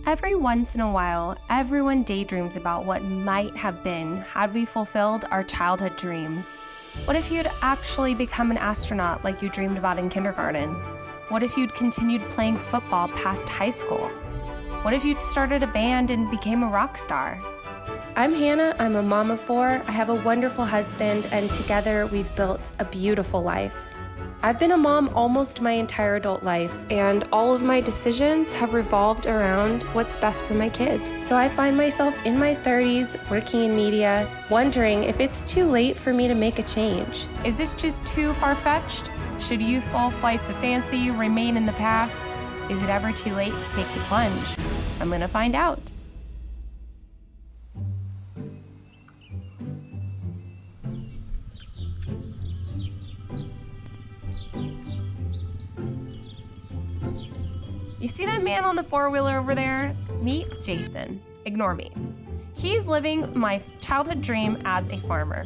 Every once in a while, everyone daydreams about what might have been had we fulfilled our childhood dreams. What if you'd actually become an astronaut like you dreamed about in kindergarten? What if you'd continued playing football past high school? What if you'd started a band and became a rock star? I'm Hannah, I'm a mom of 4, I have a wonderful husband, and together we've built a beautiful life. I've been a mom almost my entire adult life, and all of my decisions have revolved around what's best for my kids. So I find myself in my 30s, working in media, wondering if it's too late for me to make a change. Is this just too far-fetched? Should youthful flights of fancy remain in the past? Is it ever too late to take the plunge? I'm gonna find out. You see that man on the 4-wheeler over there? Meet Jason. Ignore me. He's living my childhood dream as a farmer.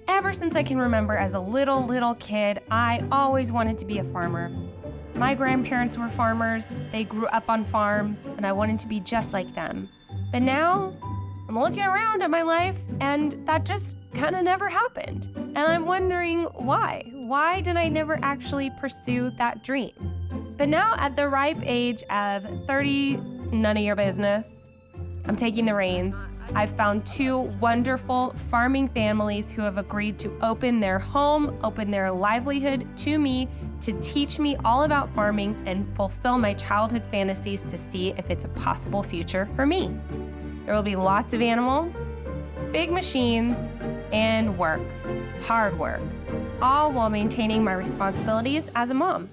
Ever since I can remember as a little kid, I always wanted to be a farmer. My grandparents were farmers, they grew up on farms, and I wanted to be just like them. But now, I'm looking around at my life, and that just kind of never happened. And I'm wondering why. Why did I never actually pursue that dream? But now, at the ripe age of 30, none of your business, I'm taking the reins. I've found 2 wonderful farming families who have agreed to open their home, open their livelihood to me, to teach me all about farming and fulfill my childhood fantasies to see if it's a possible future for me. There will be lots of animals, big machines, and work, hard work, all while maintaining my responsibilities as a mom.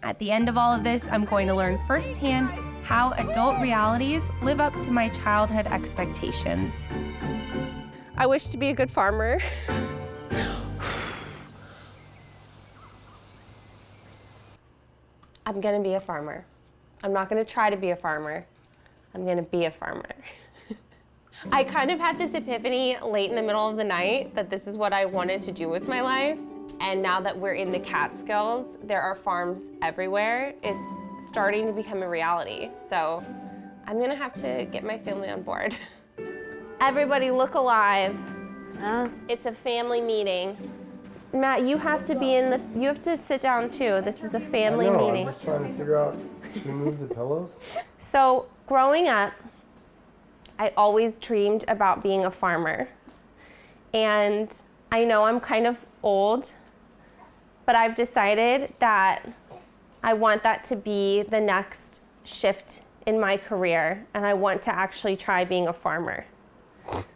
At the end of all of this, I'm going to learn firsthand how adult realities live up to my childhood expectations. I wish to be a good farmer. I'm gonna be a farmer. I'm not gonna try to be a farmer. I'm gonna be a farmer. I kind of had this epiphany late in the middle of the night that this is what I wanted to do with my life. And now that we're in the Catskills, there are farms everywhere. It's starting to become a reality. So I'm gonna have to get my family on board. Everybody look alive. It's a family meeting. Matt, you have to be you have to sit down too. This is a family meeting. I'm just trying to figure out, should we move the pillows? So growing up, I always dreamed about being a farmer. And I know I'm kind of old, but I've decided that I want that to be the next shift in my career, and I want to actually try being a farmer.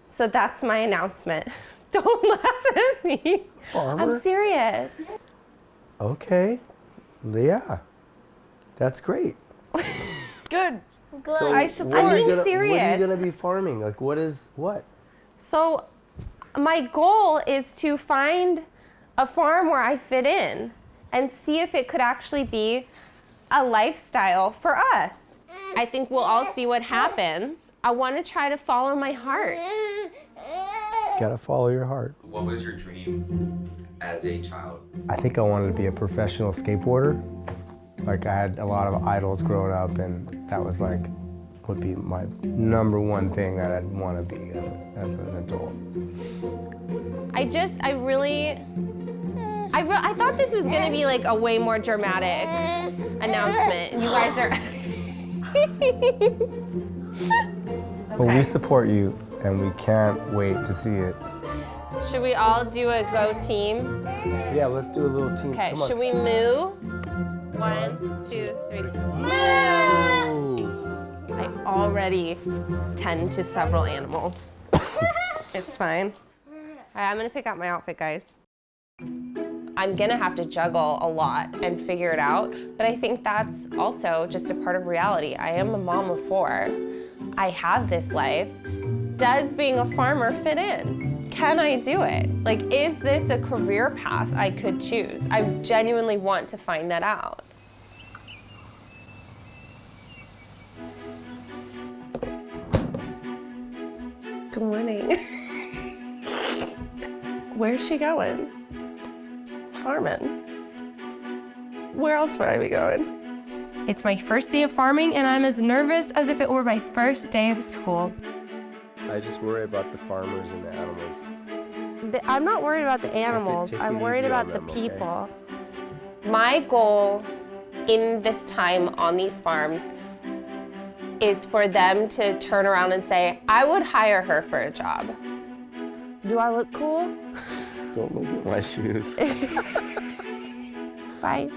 So that's my announcement. Don't laugh at me. Farmer? I'm serious. Okay, yeah, that's great. Good. So I support. I'm being What are serious. you gonna be farming? Like, what? So my goal is to find a farm where I fit in and see if it could actually be a lifestyle for us. I think we'll all see what happens. I want to try to follow my heart. Gotta follow your heart. What was your dream as a child? I think I wanted to be a professional skateboarder. Like, I had a lot of idols growing up, and that was like, would be my #1 thing that I'd want to be as an adult. I thought this was gonna be like a way more dramatic announcement. And you guys are. Well, we support you, and we can't wait to see it. Should we all do a go team? Yeah, let's do a little team. Okay, Come on. should we moo? 1, 2, 3. Moo! I already tend to several animals. It's fine. All right, I'm gonna pick out my outfit, guys. I'm gonna have to juggle a lot and figure it out, but I think that's also just a part of reality. I am a mom of 4. I have this life. Does being a farmer fit in? Can I do it? Like, is this a career path I could choose? I genuinely want to find that out. Good morning. Where's she going? Farming. Where else would I be going? It's my first day of farming, and I'm as nervous as if it were my first day of school. I just worry about the farmers and the animals. I'm not worried about the animals. Take it I'm worried easy on about the them, okay? people. My goal in this time on these farms is for them to turn around and say, I would hire her for a job. Do I look cool? Don't look at my shoes. Bye.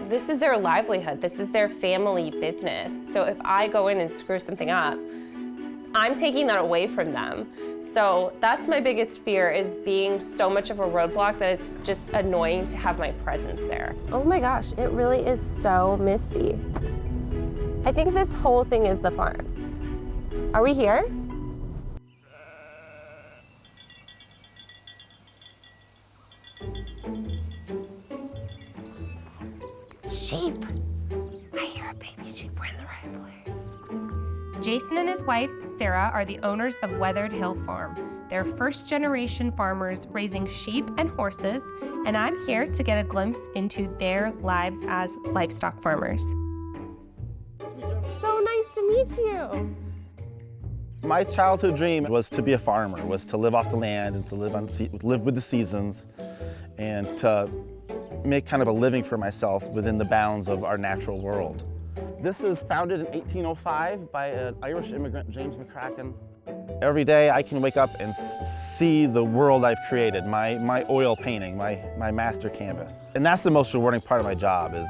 This is their livelihood. This is their family business. So if I go in and screw something up, I'm taking that away from them. So that's my biggest fear, is being so much of a roadblock that it's just annoying to have my presence there. Oh my gosh, it really is so misty. I think this whole thing is the farm. Are we here? Sheep. I hear a baby sheep. We're in the right place. Jason and his wife, Sarah, are the owners of Weathered Hill Farm. They're first-generation farmers raising sheep and horses, and I'm here to get a glimpse into their lives as livestock farmers. So nice to meet you. My childhood dream was to be a farmer, was to live off the land and to live with the seasons, and to make kind of a living for myself within the bounds of our natural world. This is founded in 1805 by an Irish immigrant, James McCracken. Every day I can wake up and see the world I've created, my oil painting, my master canvas. And that's the most rewarding part of my job, is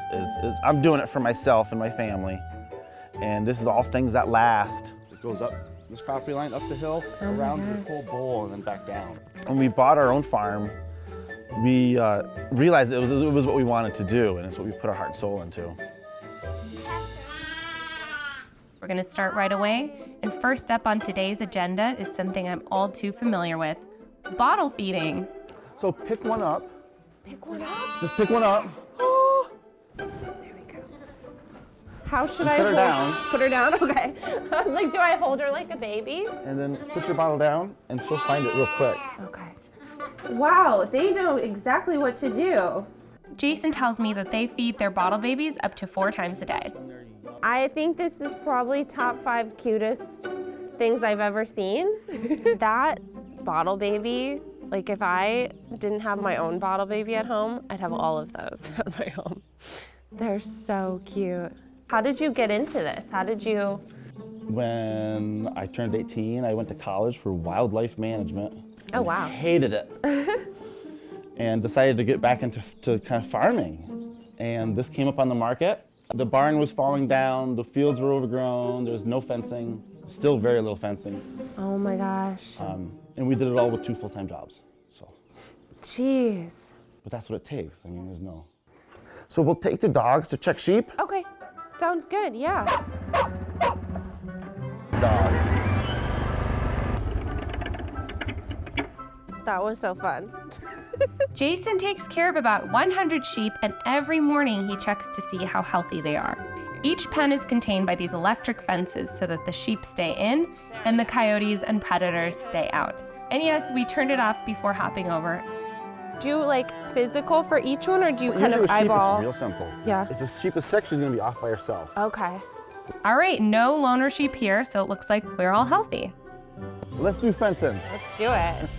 I'm doing it for myself and my family. And this is all things that last. It goes up this property line, up the hill, around the whole bowl, and then back down. When we bought our own farm, we realized it was what we wanted to do, and it's what we put our heart and soul into. We're gonna start right away, and first up on today's agenda is something I'm all too familiar with: bottle feeding. So pick one up. Pick one up. Just pick one up. There we go. How should Set I her down. Put her down? Okay. I was like, do I hold her like a baby? And then put your bottle down, and she'll find it real quick. Okay. Wow, they know exactly what to do. Jason tells me that they feed their bottle babies up to 4 times a day. I think this is probably top 5 cutest things I've ever seen. That bottle baby, like if I didn't have my own bottle baby at home, I'd have all of those at my home. They're so cute. How did you get into this? How did you? When I turned 18, I went to college for wildlife management. Oh, wow. Hated it. And decided to get back into kind of farming. And this came up on the market. The barn was falling down, the fields were overgrown, there was no fencing, still very little fencing. Oh my gosh. And we did it all with 2 full-time jobs, so. Jeez. But that's what it takes, I mean, there's no. So we'll take the dogs to check sheep. Okay, sounds good, yeah. Dog. That was so fun. Jason takes care of about 100 sheep, and every morning he checks to see how healthy they are. Each pen is contained by these electric fences so that the sheep stay in and the coyotes and predators stay out. And yes, we turned it off before hopping over. Do you like physical for each one, or do you kind Usually of with sheep, eyeball? it's real simple. Yeah. If a sheep is sick, she's gonna be off by herself. Okay. All right, no loner sheep here, so it looks like we're all healthy. Let's do fencing. Let's do it.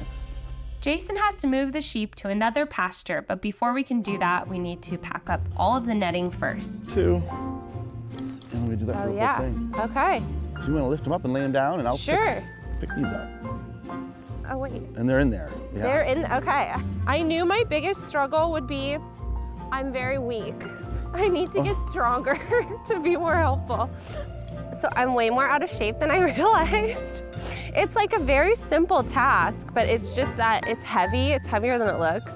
Jason has to move the sheep to another pasture, but before we can do that, we need to pack up all of the netting first. 2. And we do that for Oh the yeah. whole thing. Okay. So you wanna lift them up and lay them down, and I'll Sure. pick these up. Oh wait. And they're in there. Yeah. They're in. Okay. I knew my biggest struggle would be I'm very weak. I need to get stronger to be more helpful. So I'm way more out of shape than I realized. It's like a very simple task, but it's just that it's heavy. It's heavier than it looks.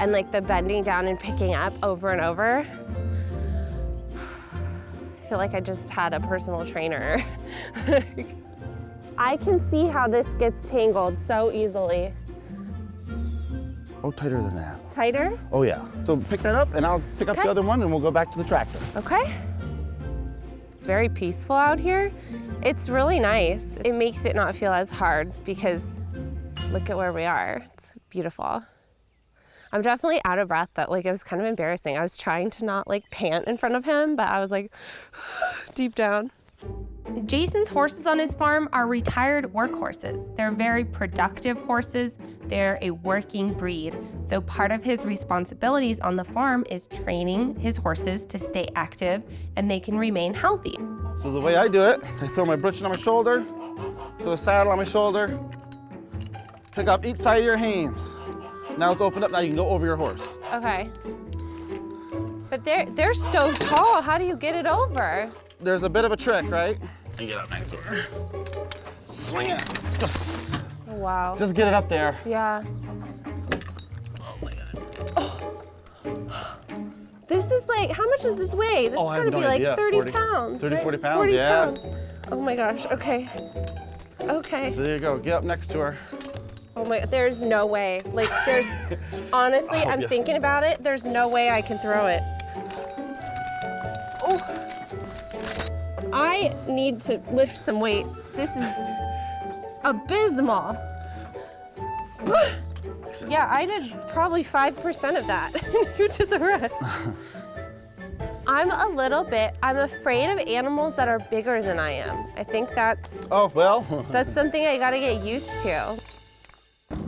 And like the bending down and picking up over and over. I feel like I just had a personal trainer. I can see how this gets tangled so easily. Oh, tighter than that. Tighter? Oh yeah. So pick that up, and I'll pick up Okay. the other one, and we'll go back to the tractor. Okay. It's very peaceful out here. It's really nice. It makes it not feel as hard because look at where we are. It's beautiful. I'm definitely out of breath though. Like it was kind of embarrassing. I was trying to not like pant in front of him, but I was like deep down. Jason's horses on his farm are retired workhorses. They're very productive horses. They're a working breed. So part of his responsibilities on the farm is training his horses to stay active and they can remain healthy. So the way I do it is I throw my britchin on my shoulder, throw the saddle on my shoulder, pick up each side of your hames. Now it's opened up, now you can go over your horse. Okay. But they're so tall. How do you get it over? There's a bit of a trick, right? And get up next to her. Swing it. Just Wow. get it up there. Yeah. Oh my God. This is like, how much does this weigh? This is I have gonna no be like idea. 30 pounds. 30, right? 40 pounds, 40 yeah. pounds. Oh my gosh, okay. Okay. So there you go, get up next to her. Oh my, there's no way. Like there's, honestly, I'm thinking about it. There's no way I can throw it. Oh. I need to lift some weights. This is abysmal. Yeah, I did probably 5% of that. You did the rest. I'm afraid of animals that are bigger than I am. I think that's something I gotta get used to.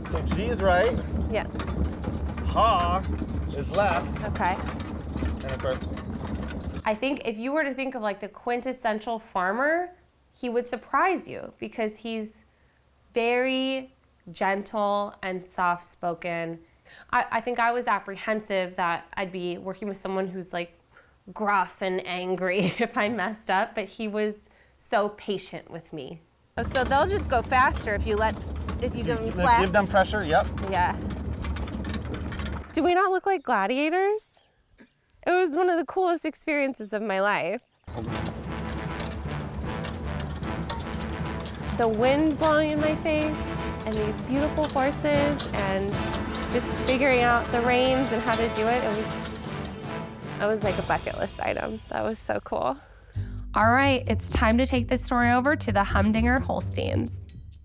So G is right, Yeah, ha is left, okay. and of course, I think if you were to think of like the quintessential farmer, he would surprise you because he's very gentle and soft-spoken. I think I was apprehensive that I'd be working with someone who's like gruff and angry if I messed up, but he was so patient with me. So they'll just go faster if you give them slack. give them pressure, yep. Yeah. Do we not look like gladiators? It was one of the coolest experiences of my life. The wind blowing in my face and these beautiful horses and just figuring out the reins and how to do it, it was like a bucket list item. That was so cool. All right, it's time to take this story over to the Humdinger Holsteins.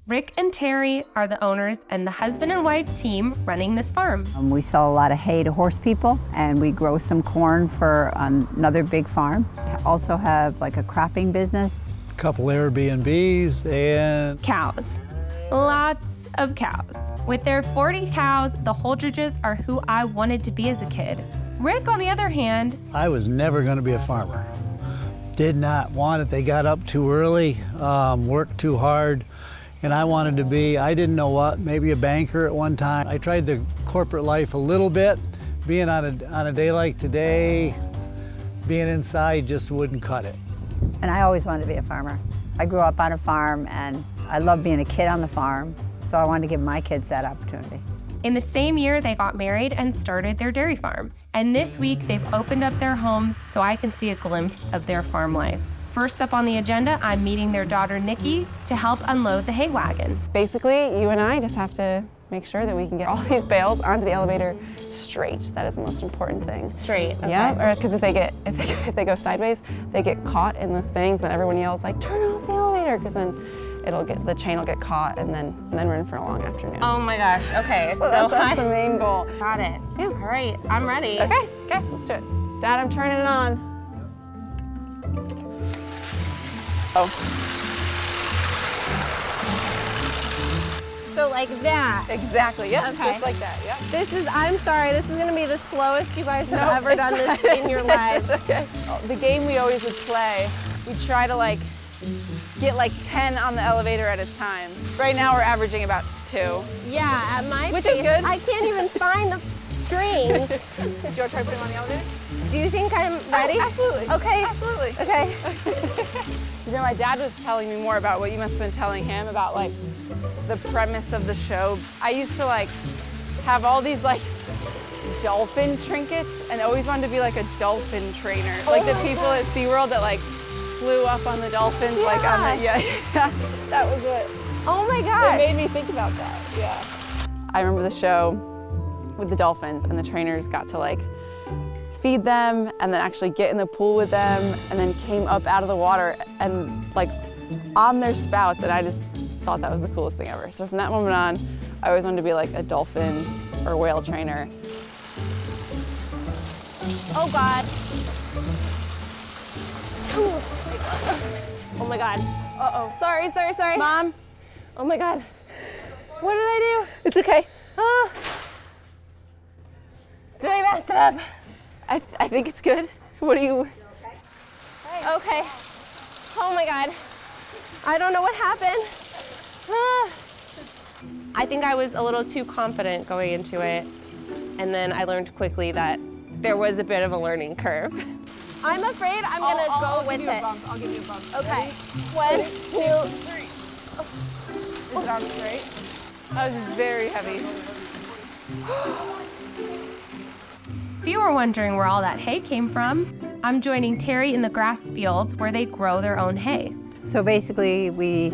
Rick and Terry are the owners and the husband and wife team running this farm. We sell a lot of hay to horse people, and we grow some corn for another big farm. Also have like a cropping business. A couple Airbnbs and Cows. Lots of cows. With their 40 cows, the Holdridges are who I wanted to be as a kid. Rick, on the other hand, I was never going to be a farmer. Did not want it. They got up too early, worked too hard. And I wanted to be, I didn't know what, maybe a banker at one time. I tried the corporate life a little bit. Being on a day like today, being inside just wouldn't cut it. And I always wanted to be a farmer. I grew up on a farm, and I loved being a kid on the farm, so I wanted to give my kids that opportunity. in the same year they got married and started their dairy farm. And this week they've opened up their home so I can see a glimpse of their farm life. First up on the agenda, I'm meeting their daughter, Nikki, to help unload the hay wagon. Basically, you and I just have to make sure that we can get all these bales onto the elevator straight. That is the most important thing. Straight, okay. Yeah, because if they go sideways, they get caught in those things, and everyone yells like, "Turn off the elevator," because then the chain will get caught, and then we're in for a long afternoon. Oh my gosh, okay. So that's the main goal. Got it. Yeah. All right, I'm ready. Okay, let's do it. Dad, I'm turning it on. Oh. So like that. Exactly, yeah, Okay. just like that, yeah. I'm sorry, this is gonna be the slowest you guys have ever done this in your lives. It's okay. The game we always would play, we try to get 10 on the elevator at a time. Right now we're averaging about 2. Yeah, at my Which pace, is good. I can't even find the strings. Do you want to try putting them on the elevator? Do you think I'm ready? Oh, absolutely. Okay. Absolutely. Okay. You know, my dad was telling me more about what you must have been telling him about the premise of the show. I used to have all these dolphin trinkets and always wanted to be a dolphin trainer. The people at SeaWorld that flew up on the dolphins yeah. That was what. Oh my gosh. It made me think about that, yeah. I remember the show with the dolphins, and the trainers got to feed them and then actually get in the pool with them, and then came up out of the water and on their spouts, and I just thought that was the coolest thing ever. So from that moment on, I always wanted to be a dolphin or whale trainer. Oh God. Ooh. Oh my God. Uh-oh. Sorry. Mom. Oh my God. What did I do? It's okay. Oh. Did I mess it up? I think it's good. What do you? Okay. Oh my God. I don't know what happened. I think I was a little too confident going into it, and then I learned quickly that there was a bit of a learning curve. I'm afraid I'm gonna go with it. I'll give you a bump. Okay. 1, 2, 3. Is it on straight? That was very heavy. If you were wondering where all that hay came from, I'm joining Terry in the grass fields where they grow their own hay. So basically, we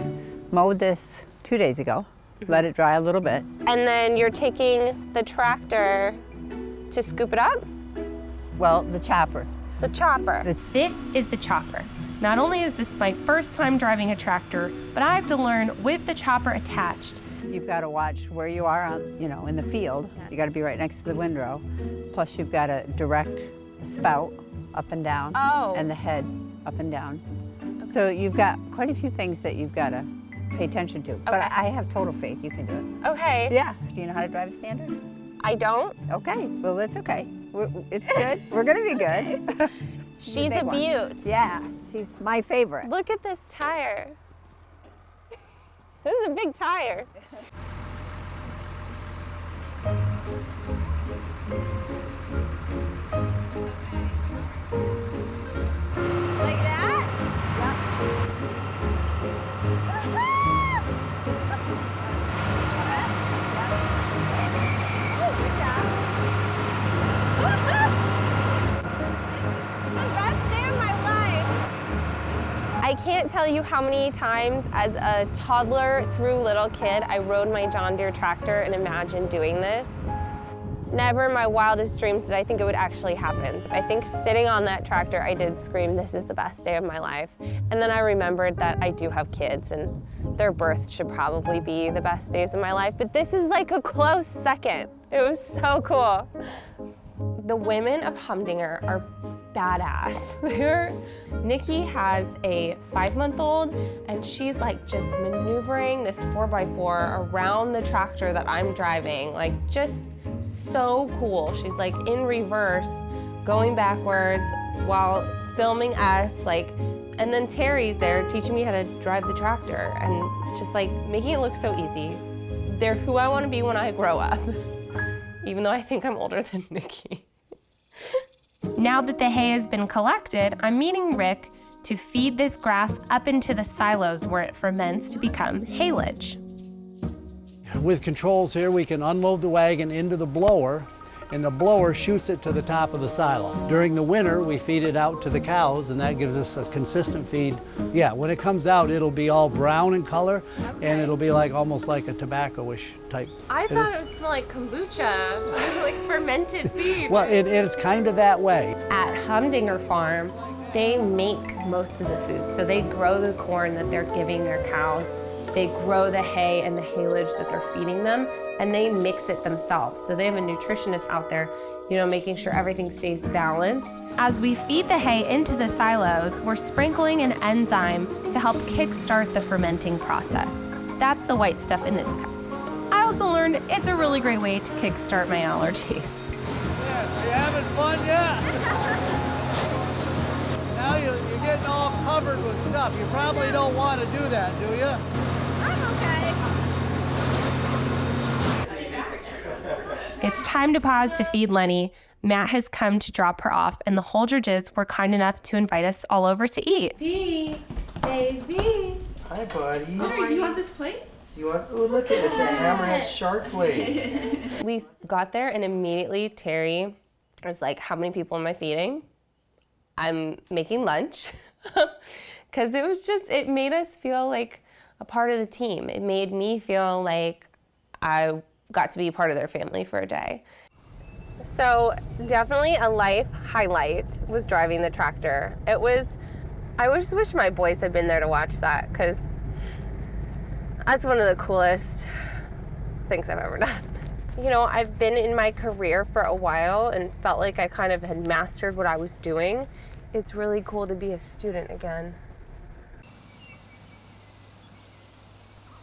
mowed this 2 days ago, let it dry a little bit. And then you're taking the tractor to scoop it up? Well, the chopper. The chopper. This is the chopper. Not only is this my first time driving a tractor, but I have to learn with the chopper attached. You've got to watch where you are on, in the field. You got to be right next to the windrow. Plus, you've got to direct the spout up and down, and the head up and down. Okay. So you've got quite a few things that you've got to pay attention to. Okay. But I have total faith you can do it. Okay. Yeah. Do you know how to drive a standard? I don't. Okay. Well, that's okay. It's good. We're going to be good. She's a beaut. Yeah. She's my favorite. Look at this tire. This is a big tire. Like that? I can't tell you how many times as a toddler through little kid I rode my John Deere tractor and imagined doing this. Never in my wildest dreams did I think it would actually happen. I think sitting on that tractor I did scream, this is the best day of my life. And then I remembered that I do have kids and their birth should probably be the best days of my life, but this is like a close second. It was so cool. The women of Humdinger are badass. Nikki has a 5-month-old and she's like just maneuvering this 4x4 around the tractor that I'm driving, like just so cool. She's like in reverse, going backwards while filming us, and then Terry's there teaching me how to drive the tractor and just like making it look so easy. They're who I want to be when I grow up, even though I think I'm older than Nikki. Now that the hay has been collected, I'm meeting Rick to feed this grass up into the silos where it ferments to become haylage. With controls here, we can unload the wagon into the blower, and the blower shoots it to the top of the silo. During the winter, we feed it out to the cows, and that gives us a consistent feed. Yeah, when it comes out, it'll be all brown in color, and it'll be almost like a tobacco-ish type. I thought it would smell like kombucha, like fermented feed. Well, it's kind of that way. At Humdinger Farm, they make most of the food. So they grow the corn that they're giving their cows. They grow the hay and the haylage that they're feeding them, and they mix it themselves. So they have a nutritionist out there, making sure everything stays balanced. As we feed the hay into the silos, we're sprinkling an enzyme to help kickstart the fermenting process. That's the white stuff in this cup. I also learned it's a really great way to kickstart my allergies. Yeah, are you having fun yet? Now you're getting all covered with stuff. You probably don't want to do that, do you? I'm okay. It's time to pause to feed Lenny. Matt has come to drop her off, and the Holdridges were kind enough to invite us all over to eat. V, baby. Hi, buddy. Mary, do you want this plate? Do you want? Oh, look at it. It's a hammerhead shark plate. We got there and immediately Terry was like, how many people am I feeding? I'm making lunch. Because it made us feel like a part of the team. It made me feel like I got to be a part of their family for a day. So definitely a life highlight was driving the tractor. I just wish my boys had been there to watch that, because that's one of the coolest things I've ever done. you know, I've been in my career for a while and felt like I kind of had mastered what I was doing, it's really cool to be a student again.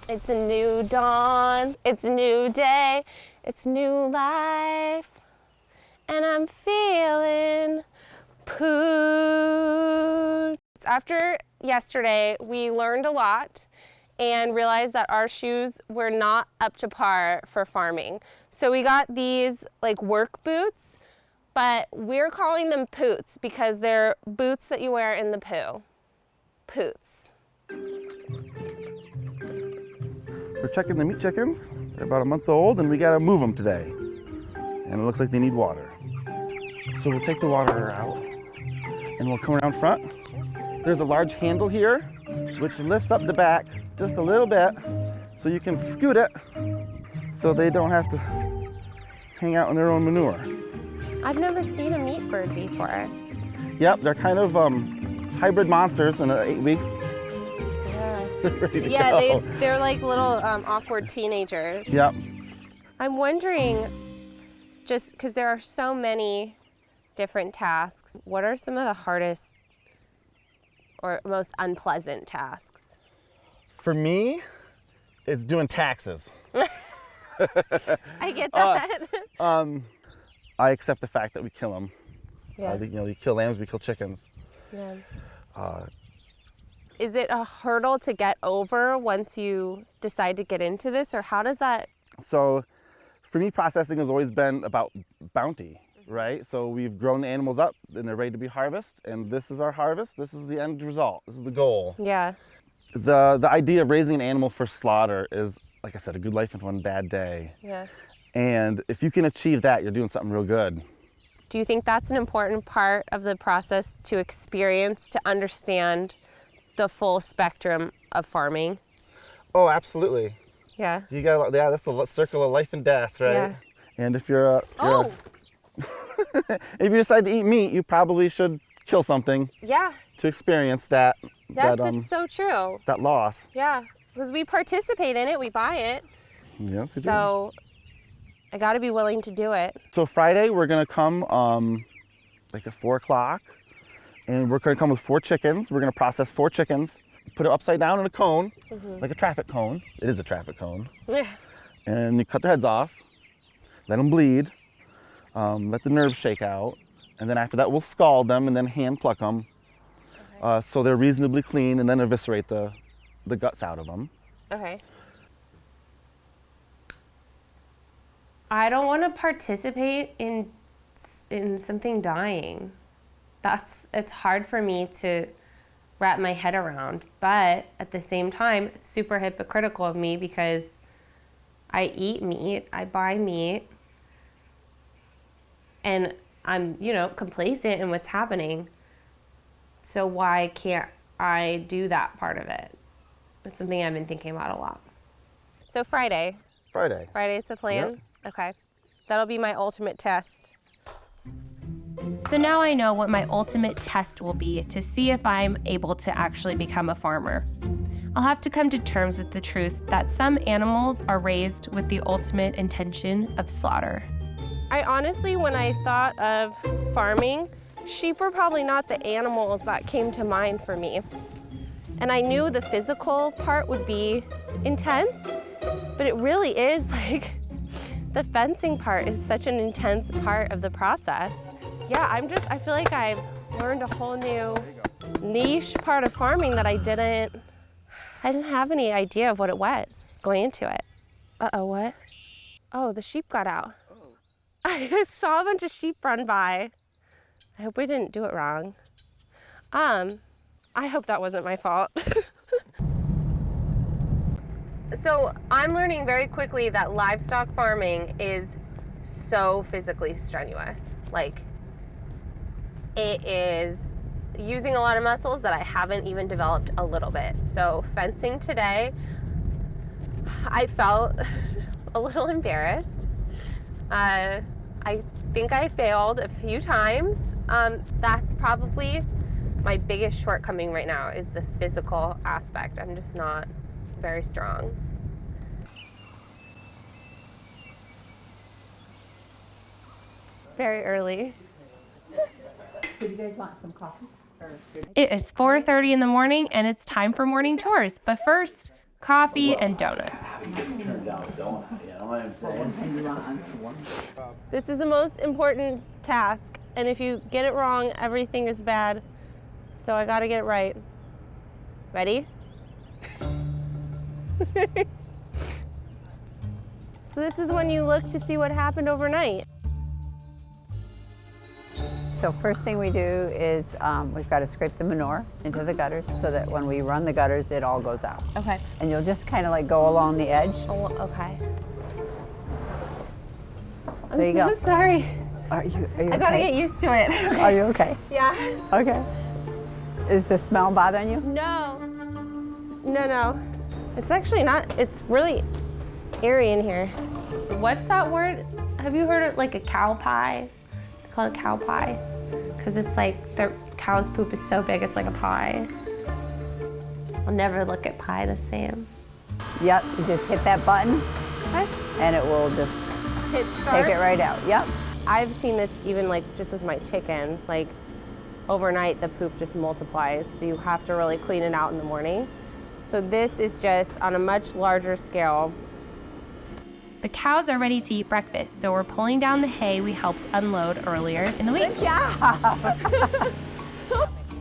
It's a new dawn, it's a new day, it's new life, and I'm feeling poo. After yesterday, we learned a lot and realized that our shoes were not up to par for farming. So we got these like work boots, but we're calling them poots because they're boots that you wear in the poo. Poots. We're checking the meat chickens. They're about a month old and we gotta move them today. And it looks like they need water. So we'll take the water out and we'll come around front. There's a large handle here which lifts up the back just a little bit so you can scoot it so they don't have to hang out in their own manure. I've never seen a meat bird before. Yep, they're kind of hybrid monsters in 8 weeks. Yeah, They're ready to go. they're like little awkward teenagers. Yep. I'm wondering, just because there are so many different tasks, what are some of the hardest or most unpleasant tasks? For me, it's doing taxes. I get that. I accept the fact that we kill them. Yeah. You kill lambs, we kill chickens. Yeah. Is it a hurdle to get over once you decide to get into this, or how does that? So for me, processing has always been about bounty, right? So we've grown the animals up and they're ready to be harvested, and this is our harvest. This is the end result. This is the goal. Yeah. The idea of raising an animal for slaughter is, like I said, a good life and one bad day. Yeah. And if you can achieve that, you're doing something real good. Do you think that's an important part of the process to experience, to understand the full spectrum of farming? Oh, absolutely. Yeah. You got, yeah, that's the circle of life and death, right? Yeah. And if you're if you decide to eat meat, you probably should kill something Yeah. to experience that. It's so true. That loss. Yeah. Because we participate in it, we buy it. Yes, we do. So I got to be willing to do it. So Friday we're gonna come like at 4 o'clock, and we're gonna come with 4 chickens. We're gonna process 4 chickens, put it upside down in a cone, like a traffic cone. It is a traffic cone. Yeah. And you cut their heads off, let them bleed, let the nerves shake out, and then after that we'll scald them and then hand pluck them, so they're reasonably clean, and then eviscerate the guts out of them. Okay. I don't want to participate in something dying. It's hard for me to wrap my head around, but at the same time, super hypocritical of me because I eat meat, I buy meat, and I'm, complacent in what's happening. So why can't I do that part of it? It's something I've been thinking about a lot. So Friday. Friday's the plan? Yep. Okay. That'll be my ultimate test. So now I know what my ultimate test will be to see if I'm able to actually become a farmer. I'll have to come to terms with the truth that some animals are raised with the ultimate intention of slaughter. I honestly, when I thought of farming, sheep were probably not the animals that came to mind for me. And I knew the physical part would be intense, but it really is like, the fencing part is such an intense part of the process. Yeah, I feel like I've learned a whole new niche part of farming that I didn't have any idea of what it was going into it. Uh-oh, what? Oh, the sheep got out. I saw a bunch of sheep run by. I hope we didn't do it wrong. I hope that wasn't my fault. So I'm learning very quickly that livestock farming is so physically strenuous. Like, it is using a lot of muscles that I haven't even developed a little bit. So fencing today, I felt a little embarrassed. I think I failed a few times. That's probably my biggest shortcoming right now is the physical aspect. I'm just not very strong. It's very early. Do you guys want some coffee? It is 4:30 in the morning and it's time for morning chores. But first, coffee and donut. This is the most important task, and if you get it wrong, everything is bad. So I gotta get it right. Ready? So this is when you look to see what happened overnight. So first thing we do is we've got to scrape the manure into the gutters so that when we run the gutters, it all goes out. Okay. And you'll just kind of like go along the edge. Oh, okay. There you I'm go. so sorry. Are you I okay? gotta get used to it. Are you okay? Yeah. Okay. Is the smell bothering you? No. No. It's actually not. It's really airy in here. What's that word? Have you heard of like a cow pie? They call it cow pie. Because it's like the cow's poop is so big, it's like a pie. I'll never look at pie the same. Yep, you just hit that button Okay. and it will just Hit start. take it right out. Yep. I've seen this even like just with my chickens, like overnight the poop just multiplies, so you have to really clean it out in the morning. So this is just on a much larger scale. The cows are ready to eat breakfast, so we're pulling down the hay we helped unload earlier in the week.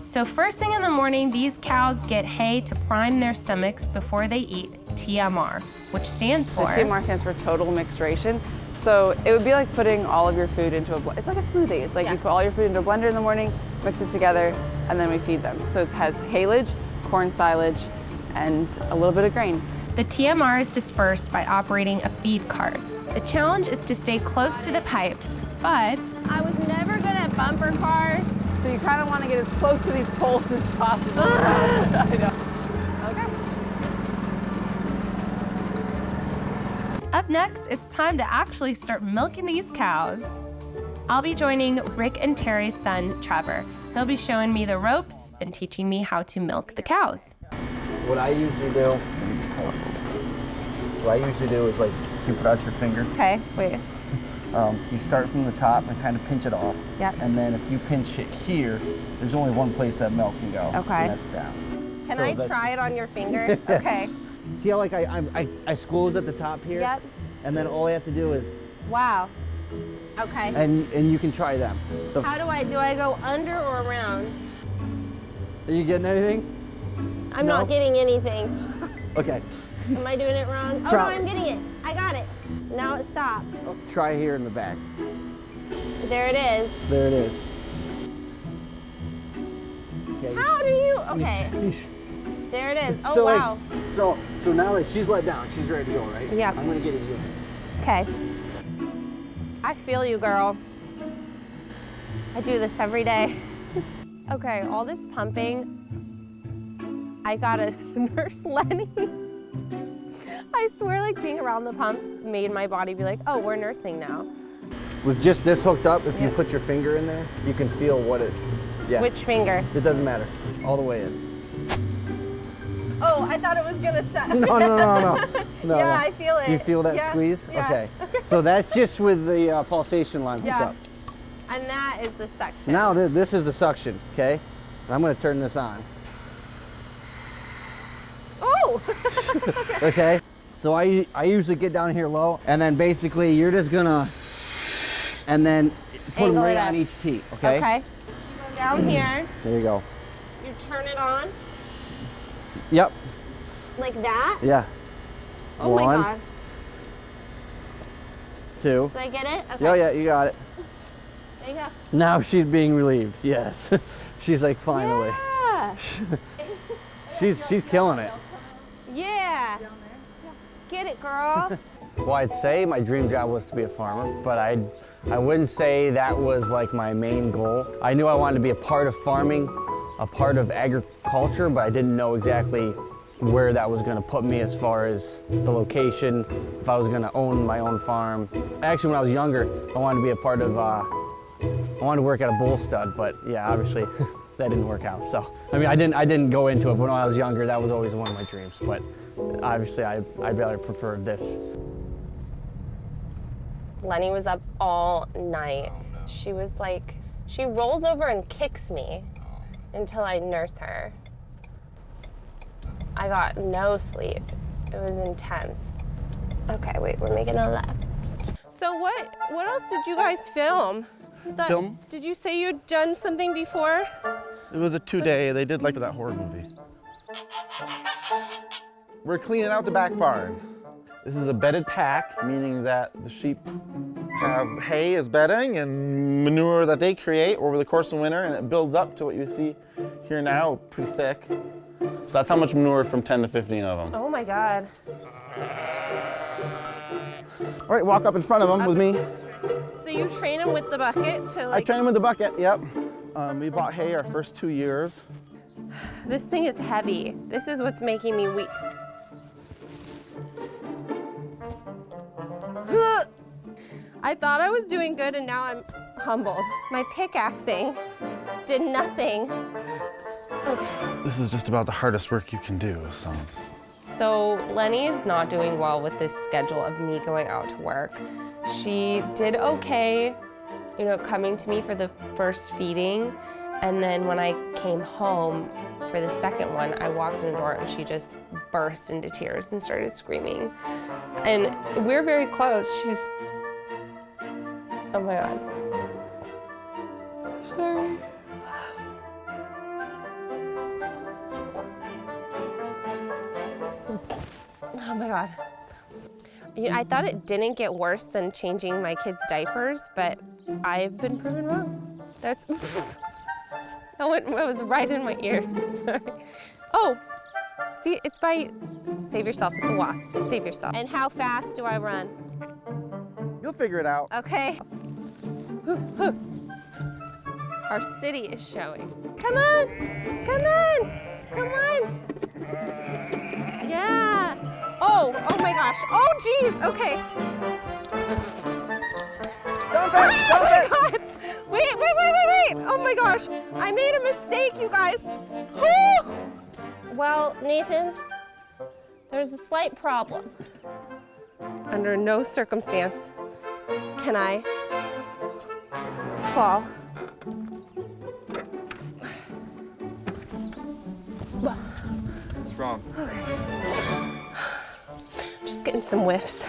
So first thing in the morning, these cows get hay to prime their stomachs before they eat TMR, which stands So for... TMR stands for total mixturation. So it would be like putting all of your food into a it's like a smoothie. It's like you put all your food into a blender in the morning, mix it together, and then we feed them. So it has haylage, corn silage, and a little bit of grains. The TMR is dispersed by operating a feed cart. The challenge is to stay close to the pipes, but I was never good at bumper cars. So you kind of want to get as close to these poles as possible. I know. Okay. up next, it's time to actually start milking these cows. I'll be joining Rick and Terry's son, Trevor. He'll be showing me the ropes and teaching me how to milk the cows. What I usually do is like you put out your finger. Okay, wait. You start from the top and kind of pinch it off. Yep. And then if you pinch it here, there's only one place that milk can go. Okay. And that's down. Can So I that's- try it on your finger? Okay. See how like I squeeze at the top here? Yep. And then all I have to do is, Wow. Okay. and you can try them. How do I go under or around? Are you getting anything? I'm No? not getting anything. Okay. Am I doing it wrong? Oh no, Try- I'm getting it. I got it. Now it stopped. Try here in the back. There it is. There it is. Okay. How do you? Okay. There it is. Oh So, wow. Like, so now that she's let down, she's ready to go, right? Yeah. I'm gonna get it here. Okay. I feel you, girl. I do this every day. Okay, all this pumping, I gotta nurse Lenny. I swear, like being around the pumps made my body be like, oh, we're nursing now. With just this hooked up, if you put your finger in there, you can feel what it, yeah. Which finger? It doesn't matter, all the way in. Oh, I thought it was gonna set. No. Yeah, I feel it. You feel that Yeah, squeeze? yeah. Okay. So that's just with the pulsation line hooked Yeah. up. And that is the suction. Now this is the suction, okay? And I'm gonna turn this on, Oh! okay? So I usually get down here low, and then basically you're just gonna, and then put them Angle right it on up. each teat, okay? Okay. Go down here. There you go. You turn it on Yep, like that. yeah. Oh One, my god. 2. Did I get it? Okay. Oh yeah, you got it. There you go. Now she's being relieved, yes. She's like, finally. Yeah. She's killing it. Yeah. Get it, girl. Well, I'd say my dream job was to be a farmer, but I wouldn't say that was like my main goal. I knew I wanted to be a part of farming, a part of agriculture, but I didn't know exactly where that was gonna put me as far as the location, if I was gonna own my own farm. Actually, when I was younger, I wanted to be a part of, I wanted to work at a bull stud, but yeah, obviously that didn't work out. So, I mean, I didn't go into it, but when I was younger, that was always one of my dreams. But obviously, I'd rather prefer this. Lenny was up all night. She was like, she rolls over and kicks me until I nurse her. I got no sleep. It was intense. Okay, wait, we're making a left. So what else did you guys film? Film? Did you say you'd done something before? It was a 2-day. They did like that horror movie. We're cleaning out the back barn. This is a bedded pack, meaning that the sheep have hay as bedding and manure that they create over the course of winter, and it builds up to what you see here now, pretty thick. So that's how much manure from 10 to 15 of them. Oh my God. All right, walk up in front of them with me. So you train them with the bucket to I like... train them with the bucket, yep. We bought hay our first 2 years. This thing is heavy. This is what's making me weak. I thought I was doing good and now I'm humbled. My pickaxing did nothing. Okay. This is just about the hardest work you can do, so. So Lenny's not doing well with this schedule of me going out to work. She did okay, you know, coming to me for the first feeding. And then when I came home for the second one, I walked in the door and she just burst into tears and started screaming. And we're very close. She's, oh my God. Sorry. Oh my God. I thought it didn't get worse than changing my kids' diapers, but I've been proven wrong. That's, it was right in my ear. Sorry. Oh, see, it's by, save yourself, it's a wasp, save yourself. And how fast do I run? You'll figure it out. Okay. Our city is showing. Come on, come on, come on. Yeah. Oh my gosh. Oh geez, okay. Dump it, dump it. Oh my God. Wait. Oh my gosh. I made a mistake, you guys. Woo! Well, Nathan, there's a slight problem. Under no circumstance can I fall. What's wrong? Just getting some whiffs.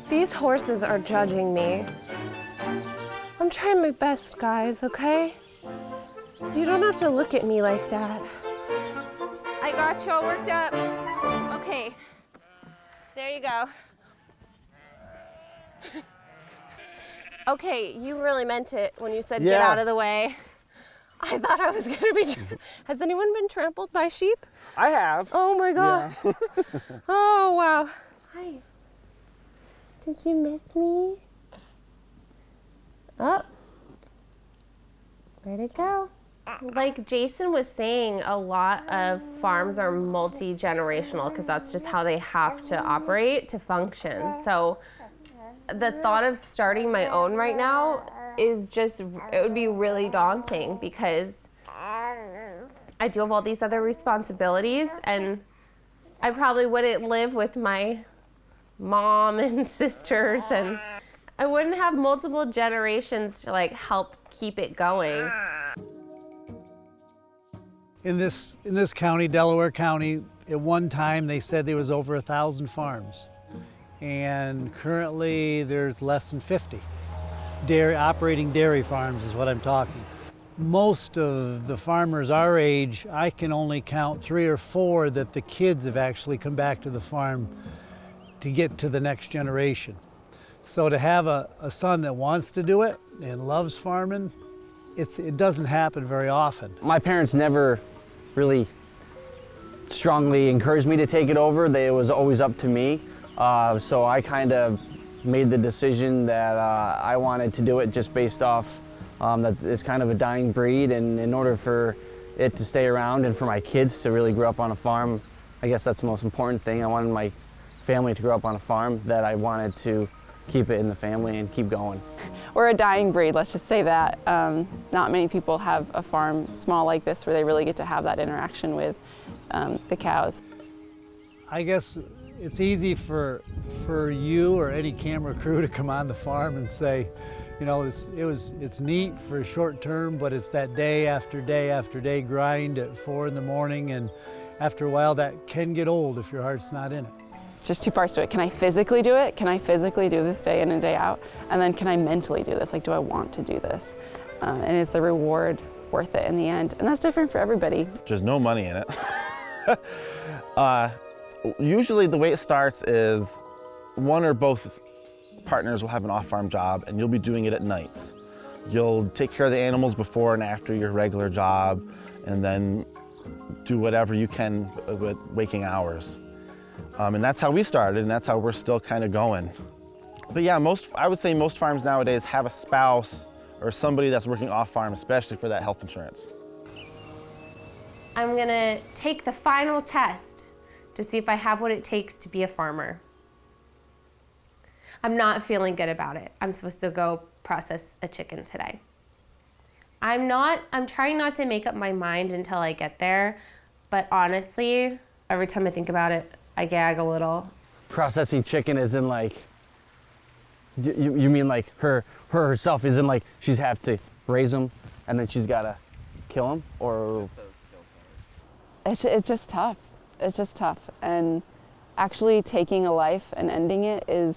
These horses are judging me. I'm trying my best, guys, okay? You don't have to look at me like that. I got you all worked up. Okay, there you go. Okay, you really meant it when you said get out of the way. I thought I was gonna be, has anyone been trampled by sheep? I have. Oh my God. Yeah. Oh, wow. Hi. Did you miss me? Oh. Where'd it go? Like Jason was saying, a lot of farms are multi-generational because that's just how they have to operate to function. So the thought of starting my own right now is just, it would be really daunting because I do have all these other responsibilities and I probably wouldn't live with my mom and sisters and I wouldn't have multiple generations to like help keep it going. In this county, Delaware County, at one time they said there was over 1,000 farms. And currently there's less than 50. Operating dairy farms is what I'm talking. Most of the farmers our age, I can only count 3 or 4 that the kids have actually come back to the farm to get to the next generation. So to have a son that wants to do it and loves farming, it doesn't happen very often. My parents never really strongly encouraged me to take it over. It was always up to me. So I kind of made the decision that I wanted to do it just based off that it's kind of a dying breed, and in order for it to stay around and for my kids to really grow up on a farm, I guess that's the most important thing. I wanted my family to grow up on a farm, that I wanted to keep it in the family and keep going. We're a dying breed, let's just say that. Not many people have a farm small like this where they really get to have that interaction with the cows. I guess it's easy for you or any camera crew to come on the farm and say, you know, it's neat for short term, but it's that day after day after day grind at 4 in the morning, and after a while that can get old if your heart's not in it. Just two parts to it. Can I physically do it? Can I physically do this day in and day out? And then can I mentally do this? Like, do I want to do this? And is the reward worth it in the end? And that's different for everybody. There's no money in it. Usually the way it starts is one or both partners will have an off-farm job and you'll be doing it at nights. You'll take care of the animals before and after your regular job and then do whatever you can with waking hours. And that's how we started, and that's how we're still kind of going. But yeah, I would say most farms nowadays have a spouse or somebody that's working off-farm, especially for that health insurance. I'm gonna take the final test to see if I have what it takes to be a farmer. I'm not feeling good about it. I'm supposed to go process a chicken today. I'm trying not to make up my mind until I get there, but honestly, every time I think about it, I gag a little. Processing chicken isn't like, you mean like her herself isn't like she's have to raise them and then she's gotta kill them, or? It's just tough. It's just tough. And actually taking a life and ending it is,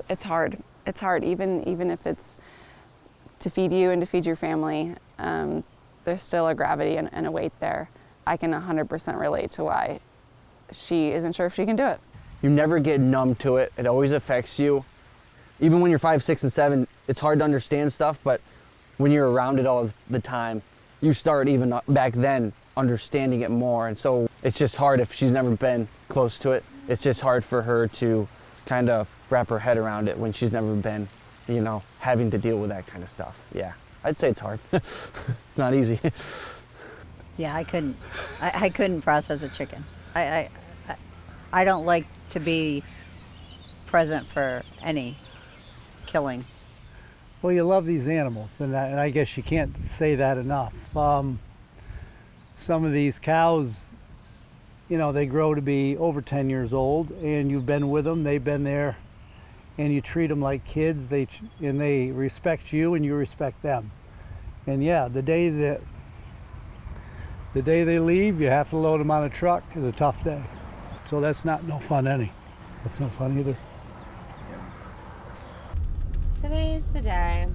it's hard. It's hard, even if it's to feed you and to feed your family. There's still a gravity and a weight there. I can 100% relate to why she isn't sure if she can do it. You never get numb to it. It always affects you. Even when you're 5, 6, and 7, it's hard to understand stuff, but when you're around it all the time, you start even back then understanding it more. And so it's just hard if she's never been close to it. It's just hard for her to kind of wrap her head around it when she's never been, you know, having to deal with that kind of stuff. Yeah, I'd say it's hard. It's not easy. Yeah, I couldn't process a chicken. I don't like to be present for any killing. Well, you love these animals, and I guess you can't say that enough. Some of these cows, you know, they grow to be over 10 years old, and you've been with them, they've been there, and you treat them like kids, and they respect you and you respect them. And yeah, the day they leave, you have to load them on a truck, is a tough day. So that's no fun That's no fun either. Today's the day,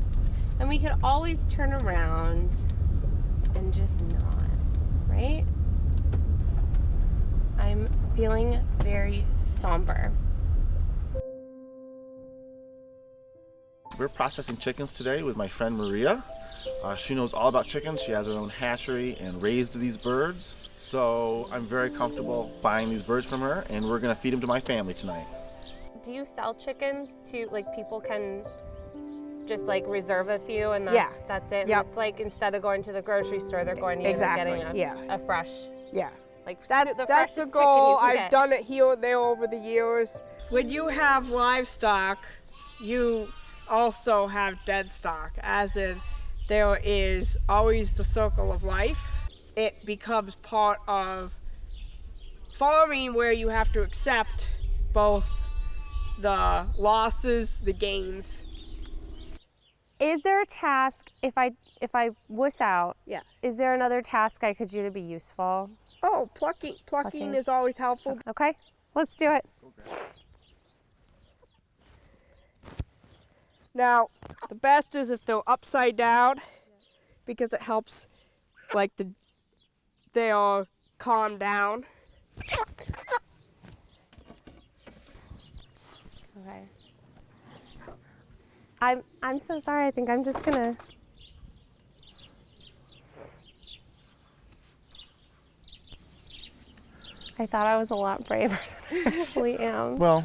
and we could always turn around and just not, right? I'm feeling very somber. We're processing chickens today with my friend Maria. She knows all about chickens. She has her own hatchery and raised these birds. So I'm very comfortable buying these birds from her, and we're gonna feed them to my family tonight. Do you sell chickens to, like, people can just like reserve a few and that's it? Yep. It's like instead of going to the grocery store, they're going to you Exactly. and getting a fresh. Yeah. Like That's the the freshest goal. chicken you can I've get. done it here and there over the years. When you have livestock, you also have dead stock, as in there is always the circle of life. It becomes part of farming where you have to accept both the losses, the gains. Is there a task if I wuss out? Yeah. Is there another task I could do to be useful? Oh, plucking is always helpful. Okay, let's do it. Now, the best is if they're upside down, because it helps, like, they are calmed down. Okay. I'm so sorry. I think I'm just gonna. I thought I was a lot braver than I actually am. Well,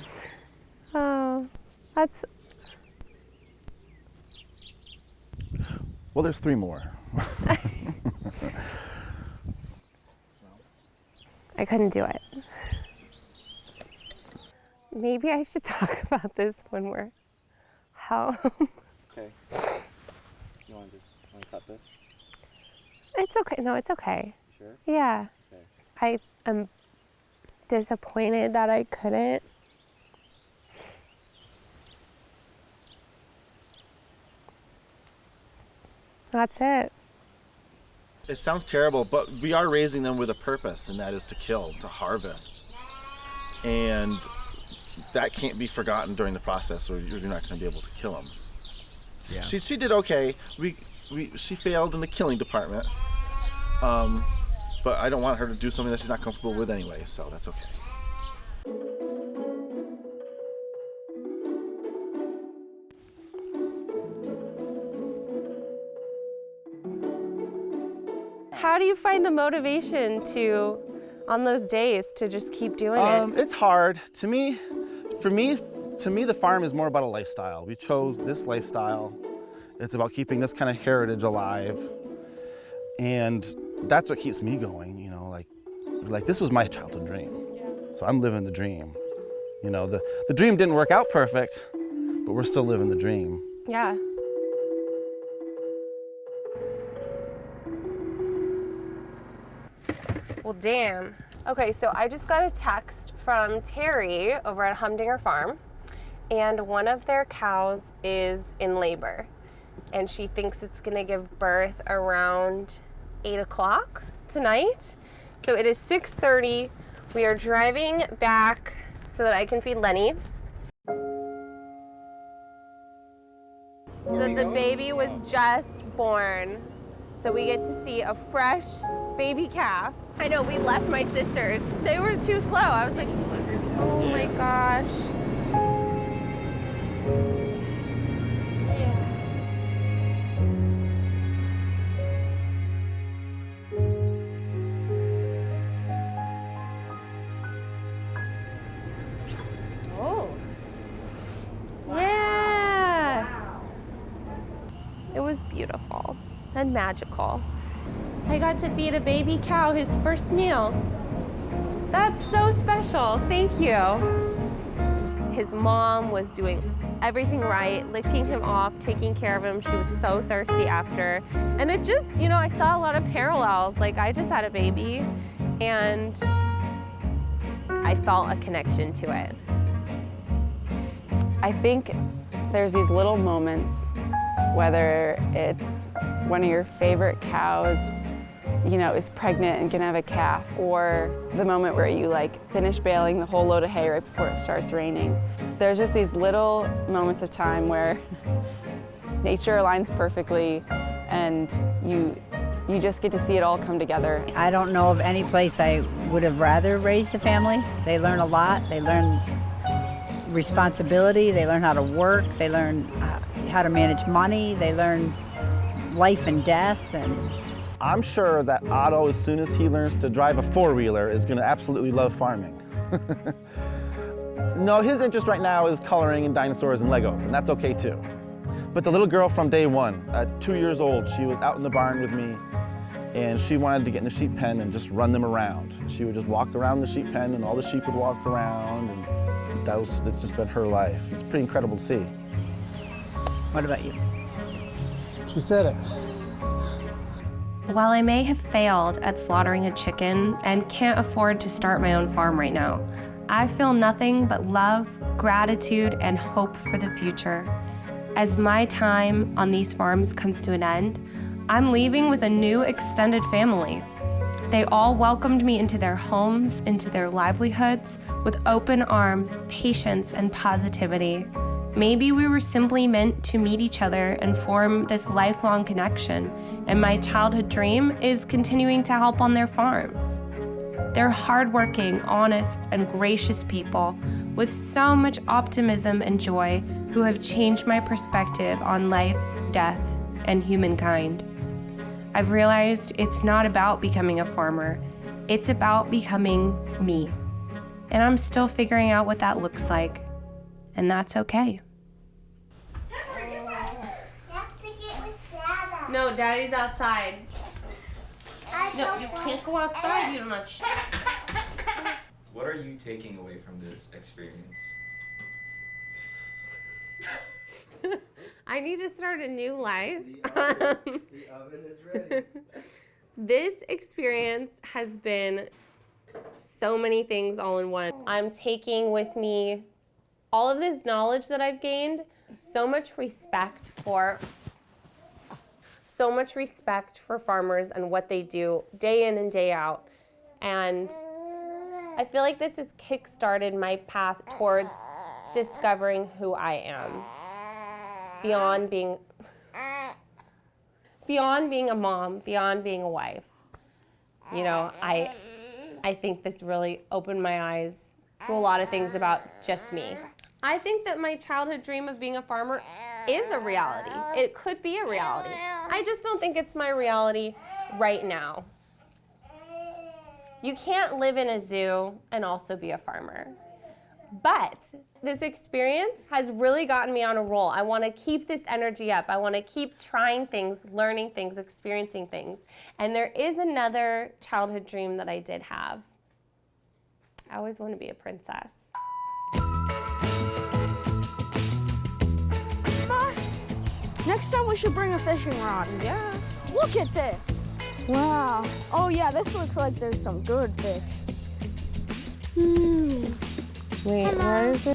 Oh, that's. well, there's 3 more. I couldn't do it. Maybe I should talk about this when we're home. Okay. You want to cut this? It's okay. No, it's okay. Sure? Yeah. Okay. I am disappointed that I couldn't. That's it. It sounds terrible, but we are raising them with a purpose, and that is to kill, to harvest. And that can't be forgotten during the process, or you're not going to be able to kill them. Yeah. She did okay. She failed in the killing department, but I don't want her to do something that she's not comfortable with anyway, so that's okay. How do you find the motivation on those days to just keep doing it? It's hard. For me, the farm is more about a lifestyle. We chose this lifestyle. It's about keeping this kind of heritage alive. And that's what keeps me going, you know, like this was my childhood dream. So I'm living the dream. You know, the dream didn't work out perfect, but we're still living the dream. Yeah. Well, damn. Okay, so I just got a text from Terry over at Humdinger Farm, and one of their cows is in labor, and she thinks it's gonna give birth around 8 o'clock tonight. So it is 6:30. We are driving back so that I can feed Lenny. So the baby was just born. So we get to see a fresh baby calf. I know, we left my sisters. They were too slow. I was like, oh my gosh. Oh. Yeah. It was beautiful and magical. I got to feed a baby cow his first meal. That's so special, thank you. His mom was doing everything right, licking him off, taking care of him. She was so thirsty after. And it just, you know, I saw a lot of parallels. Like, I just had a baby and I felt a connection to it. I think there's these little moments, whether it's one of your favorite cows, you know, is pregnant and gonna have a calf, or the moment where you like finish baling the whole load of hay right before it starts raining. There's just these little moments of time where nature aligns perfectly and you just get to see it all come together. I don't know of any place I would have rather raised a family. They learn a lot. They learn responsibility. They learn how to work. They learn how to manage money. They learn life and death. And I'm sure that Otto, as soon as he learns to drive a four-wheeler, is going to absolutely love farming. No, his interest right now is coloring and dinosaurs and Legos, and that's okay too. But the little girl from day one, at 2 years old, she was out in the barn with me, and she wanted to get in the sheep pen and just run them around. She would just walk around the sheep pen, and all the sheep would walk around, and it's just been her life. It's pretty incredible to see. what about you? She said it. While I may have failed at slaughtering a chicken and can't afford to start my own farm right now, I feel nothing but love, gratitude, and hope for the future. As my time on these farms comes to an end, I'm leaving with a new extended family. They all welcomed me into their homes, into their livelihoods, with open arms, patience, and positivity. Maybe we were simply meant to meet each other and form this lifelong connection, and my childhood dream is continuing to help on their farms. They're hardworking, honest, and gracious people with so much optimism and joy who have changed my perspective on life, death, and humankind. I've realized it's not about becoming a farmer, it's about becoming me. And I'm still figuring out what that looks like, and that's okay. No, Daddy's outside. No, you can't go outside. You don't have What are you taking away from this experience? I need to start a new life. The oven is ready. This experience has been So many things all in one. I'm taking with me all of this knowledge that I've gained, so much respect for farmers and what they do day in and day out. And I feel like this has kick-started my path towards discovering who I am. Beyond being a mom, beyond being a wife. You know, I think this really opened my eyes to a lot of things about just me. I think that my childhood dream of being a farmer is a reality. It could be a reality. I just don't think it's my reality right now. You can't live in a zoo and also be a farmer. But this experience has really gotten me on a roll. I want to keep this energy up. I want to keep trying things, learning things, experiencing things. And there is another childhood dream that I did have. I always want to be a princess. Next time we should bring a fishing rod. Yeah. Look at this. Wow. Oh yeah, this looks like there's some good fish. Wait, where is it?